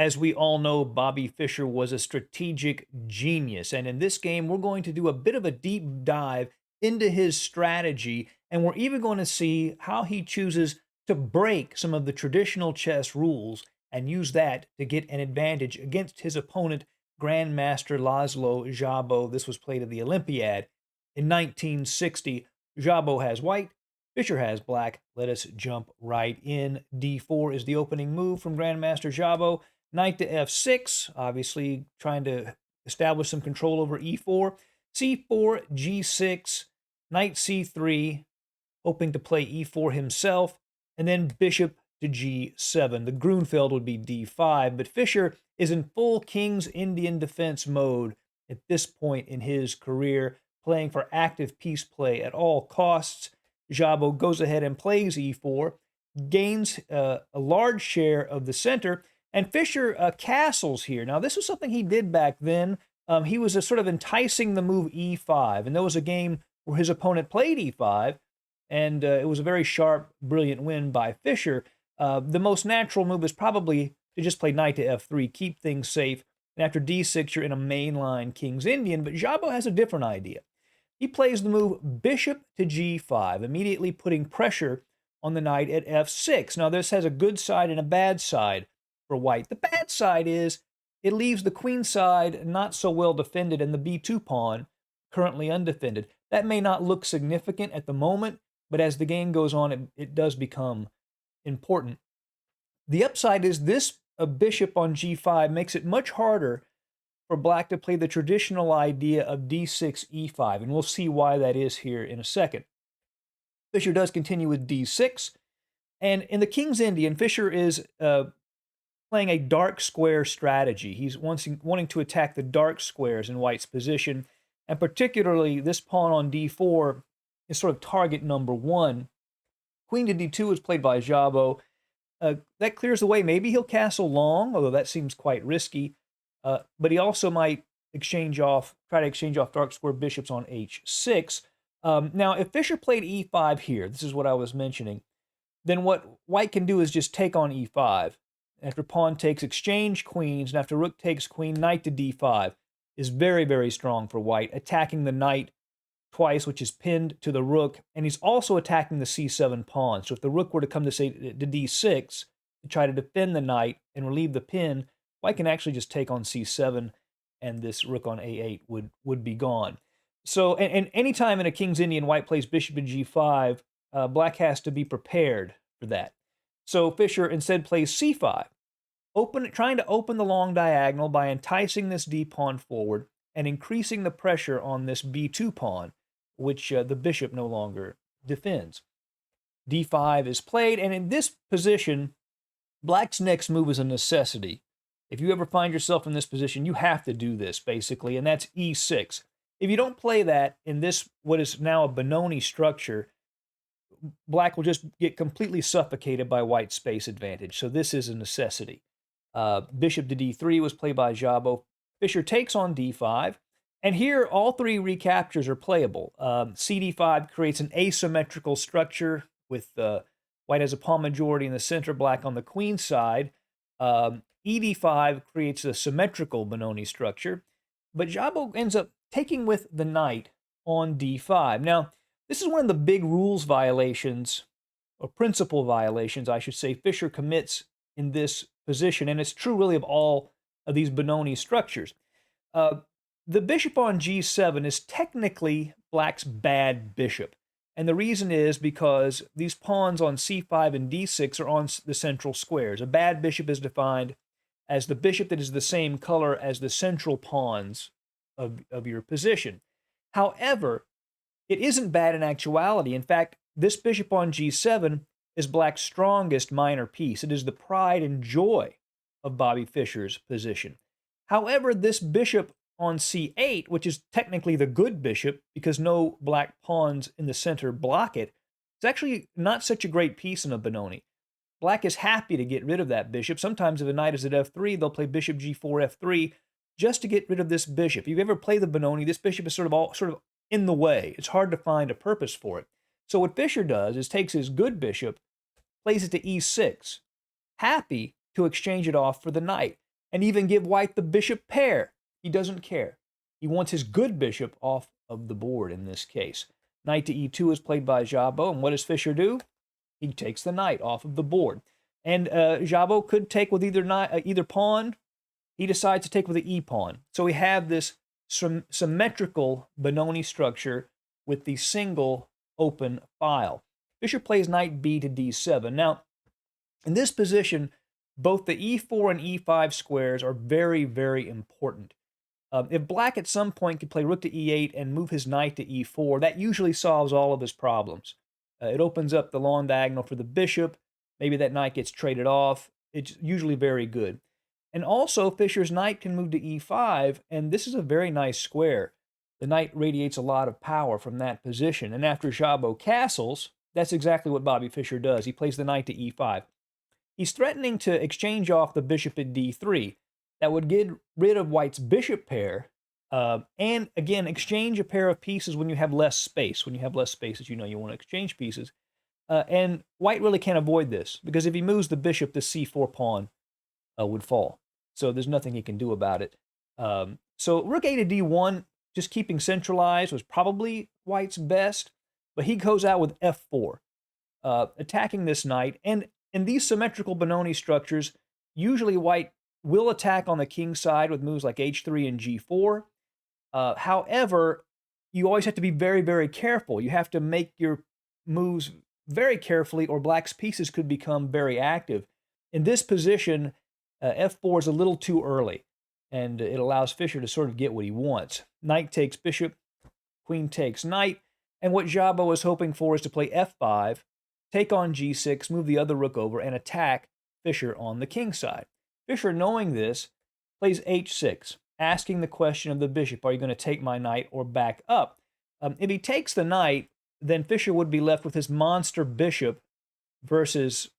As we all know, Bobby Fischer was a strategic genius. And in this game, we're going to do a bit of a deep dive into his strategy. And we're even going to see how he chooses to break some of the traditional chess rules and use that to get an advantage against his opponent, Grandmaster Laszlo Szabo. This was played at the Olympiad in 1960. Szabo has white, Fischer has black. Let us jump right in. D4 is the opening move from Grandmaster Szabo. Knight to f6, obviously trying to establish some control over e4. c4, g6, knight c3, hoping to play e4 himself, and then bishop to g7. The Grunfeld would be d5, but Fischer is in full King's Indian defense mode at this point in his career, playing for active peace play at all costs. Szabo goes ahead and plays e4, gains a large share of the center, and Fischer castles here. Now, this was something he did back then. He was sort of enticing the move e5, and there was a game where his opponent played e5, and it was a very sharp, brilliant win by Fischer. The most natural move is probably to just play knight to f3, keep things safe, and after d6, you're in a mainline King's Indian, but Szabo has a different idea. He plays the move bishop to g5, immediately putting pressure on the knight at f6. Now, this has a good side and a bad side for white. The bad side is it leaves the queen side not so well defended and the b2 pawn currently undefended. That may not look significant at the moment, but as the game goes on, it does become important. The upside is this a bishop on g5 makes it much harder for black to play the traditional idea of d6, e5, and we'll see why that is here in a second. Fischer does continue with d6, and in the King's Indian, Fischer is playing a dark square strategy. He's wanting to attack the dark squares in white's position, and particularly this pawn on d4 is sort of target number one. Queen to d2 is played by Szabo. That clears the way. Maybe he'll castle long, although that seems quite risky. But he also might try to exchange off dark square bishops on h6. Now, if Fischer played e5 here, this is what I was mentioning, then what white can do is just take on e5. After pawn takes, exchange queens, and after rook takes queen, knight to d5 is very, very strong for white, attacking the knight twice, which is pinned to the rook, and he's also attacking the c7 pawn. So if the rook were to come to, say, to d6 to try to defend the knight and relieve the pin, white can actually just take on c7, and this rook on a8 would be gone. So, and anytime in a King's Indian, white plays bishop to g5, black has to be prepared for that. So Fischer instead plays c5, trying to open the long diagonal by enticing this d pawn forward and increasing the pressure on this b2 pawn, which the bishop no longer defends. d5 is played, and in this position, black's next move is a necessity. If you ever find yourself in this position, you have to do this, basically, and that's e6. If you don't play that in this, what is now a Benoni structure, black will just get completely suffocated by white's space advantage. So this is a necessity. Bishop to d3 was played by Szabo. Fischer takes on d5, and here all three recaptures are playable. cd5 creates an asymmetrical structure with white has a pawn majority in the center, black on the queen side. ed5 creates a symmetrical Benoni structure, but Szabo ends up taking with the knight on d5. Now, this is one of the big rules violations, or principle violations, I should say, Fischer commits in this position, and it's true really of all of these Benoni structures. The bishop on g7 is technically black's bad bishop, and the reason is because these pawns on c5 and d6 are on the central squares. A bad bishop is defined as the bishop that is the same color as the central pawns of your position. However, it isn't bad in actuality. In fact, this bishop on g7 is black's strongest minor piece. It is the pride and joy of Bobby Fischer's position. However, this bishop on c8, which is technically the good bishop because no black pawns in the center block it, it's actually not such a great piece in a Benoni. Black is happy to get rid of that bishop. Sometimes if a knight is at f3, they'll play bishop g4, f3, just to get rid of this bishop. If you ever play the Benoni, this bishop is sort of in the way. It's hard to find a purpose for it. So what Fischer does is takes his good bishop, plays it to e6, happy to exchange it off for the knight. and even give white the bishop pair. He doesn't care. He wants his good bishop off of the board in this case. Knight to e2 is played by Jabot, and what does Fischer do? He takes the knight off of the board. And Jabot could take with either pawn. He decides to take with the e-pawn. So we have this symmetrical Benoni structure with the single open file. Fischer plays knight b to d7. Now, in this position, both the e4 and e5 squares are very, very important. If black at some point could play rook to e8 and move his knight to e4, that usually solves all of his problems. It opens up the long diagonal for the bishop. Maybe that knight gets traded off. It's usually very good. And also, Fischer's knight can move to e5, and this is a very nice square. The knight radiates a lot of power from that position. And after Jabot castles, that's exactly what Bobby Fischer does. He plays the knight to e5. He's threatening to exchange off the bishop at d3. That would get rid of white's bishop pair, and again, exchange a pair of pieces when you have less space. When you have less space, as you know, you want to exchange pieces. And white really can't avoid this, because if he moves the bishop, the c4 pawn would fall. So there's nothing he can do about it. So rook a to d1, just keeping centralized, was probably white's best, but he goes out with f4, attacking this knight. And in these symmetrical Benoni structures, usually white will attack on the king side with moves like h3 and g4. However, you always have to be very, very careful. You have to make your moves very carefully, or black's pieces could become very active. In this position, f4 is a little too early, and it allows Fischer to sort of get what he wants. Knight takes bishop, queen takes knight, and what Jabot is hoping for is to play f5, take on g6, move the other rook over, and attack Fischer on the king side. Fischer, knowing this, plays h6, asking the question of the bishop, are you going to take my knight or back up? If he takes the knight, then Fischer would be left with his monster bishop versus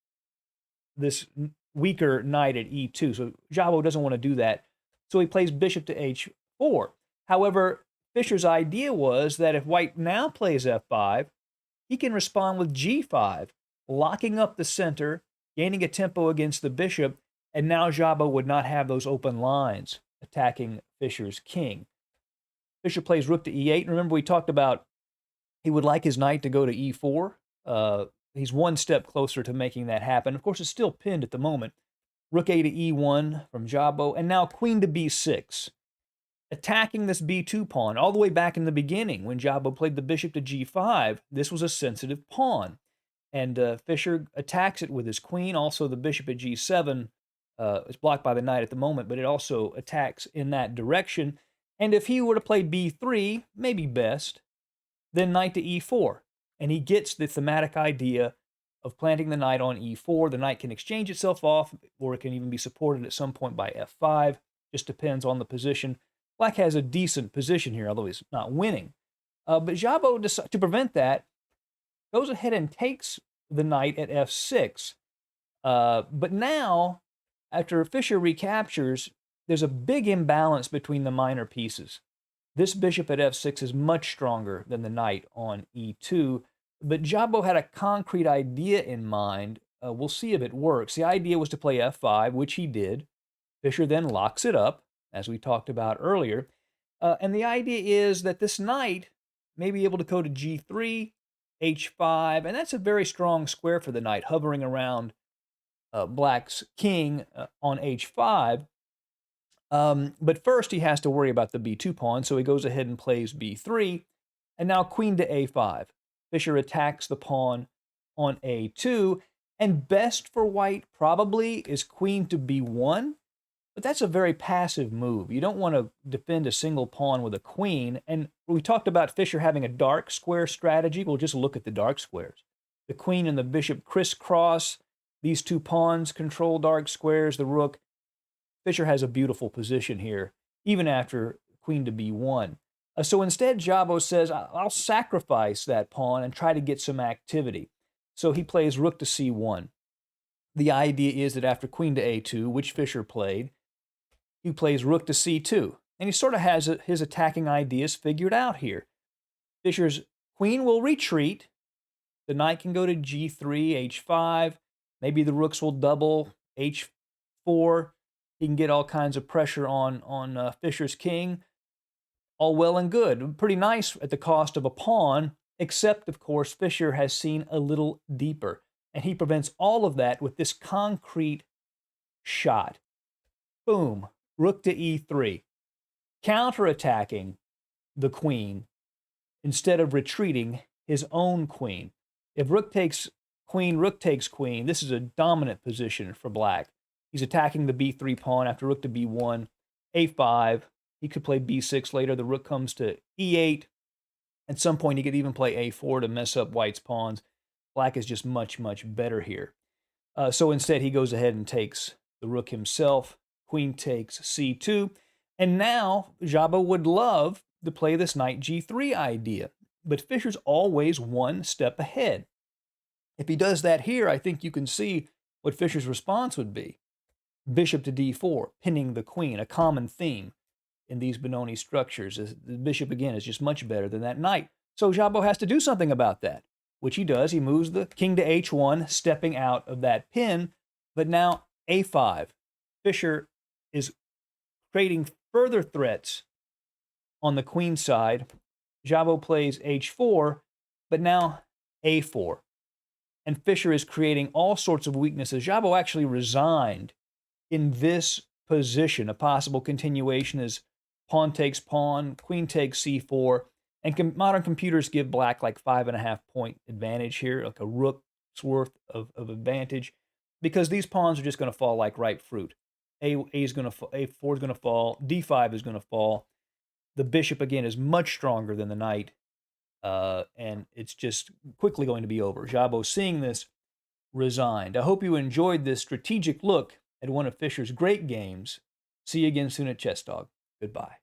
this weaker knight at e2. So Jabot doesn't want to do that. So he plays bishop to h4. However, Fischer's idea was that if white now plays f5, he can respond with g5, locking up the center, gaining a tempo against the bishop, and now Jabot would not have those open lines attacking Fischer's king. Fischer plays rook to e8. Remember, we talked about he would like his knight to go to e4. He's one step closer to making that happen. Of course, it's still pinned at the moment. Rook a to e1 from Jabot, and now queen to b6. Attacking this b2 pawn all the way back in the beginning when Jabot played the bishop to g5. This was a sensitive pawn. And Fischer attacks it with his queen. Also, the bishop at g7 is blocked by the knight at the moment, but it also attacks in that direction. And if he were to play b3, maybe best, then knight to e4. And he gets the thematic idea of planting the knight on e4. The knight can exchange itself off, or it can even be supported at some point by f5. Just depends on the position. Black has a decent position here, although he's not winning. But Jabot, to prevent that, goes ahead and takes the knight at f6. But now, after Fischer recaptures, there's a big imbalance between the minor pieces. This bishop at f6 is much stronger than the knight on e2, but Jabot had a concrete idea in mind. We'll see if it works. The idea was to play f5, which he did. Fischer then locks it up, as we talked about earlier. And the idea is that this knight may be able to go to g3, h5, and that's a very strong square for the knight, hovering around black's king on h5. But first he has to worry about the b2 pawn, so he goes ahead and plays b3, and now queen to a5. Fischer attacks the pawn on a2, and best for white probably is queen to b1, but that's a very passive move. You don't want to defend a single pawn with a queen, and we talked about Fischer having a dark square strategy. We'll just look at the dark squares. The queen and the bishop crisscross. These two pawns control dark squares, the rook. Fischer has a beautiful position here, even after queen to b1. So instead, Jabot says, I'll sacrifice that pawn and try to get some activity. So he plays rook to c1. The idea is that after queen to a2, which Fischer played, he plays rook to c2. And he sort of has his attacking ideas figured out here. Fischer's queen will retreat. The knight can go to g3, h5. Maybe the rooks will double h4. He can get all kinds of pressure on Fischer's king. All well and good. Pretty nice at the cost of a pawn, except, of course, Fischer has seen a little deeper. And he prevents all of that with this concrete shot. Boom. Rook to e3. Counterattacking the queen instead of retreating his own queen. If rook takes queen, rook takes queen, this is a dominant position for black. He's attacking the b3 pawn after rook to b1, a5. He could play b6 later. The rook comes to e8. At some point, he could even play a4 to mess up white's pawns. Black is just much, much better here. So instead, he goes ahead and takes the rook himself. Queen takes c2. And now, Jabba would love to play this knight g3 idea. But Fischer's always one step ahead. If he does that here, I think you can see what Fischer's response would be. Bishop to d4, pinning the queen, a common theme in these Benoni structures. The bishop, again, is just much better than that knight. So Jabbo has to do something about that, which he does. He moves the king to h1, stepping out of that pin. But now a5. Fischer is creating further threats on the queen side. Jabbo plays h4, but now a4. And Fischer is creating all sorts of weaknesses. Jabbo actually resigned in this position. A possible continuation is pawn takes pawn, queen takes c4, and modern computers give black like 5.5 point advantage here, like a rook's worth of advantage, because these pawns are just going to fall like ripe fruit. A4 is going to fall, d5 is going to fall. The bishop, again, is much stronger than the knight, and it's just quickly going to be over. Jabbo, seeing this, resigned. I hope you enjoyed this strategic look at one of Fischer's great games. See you again soon at Chess Dog. Goodbye.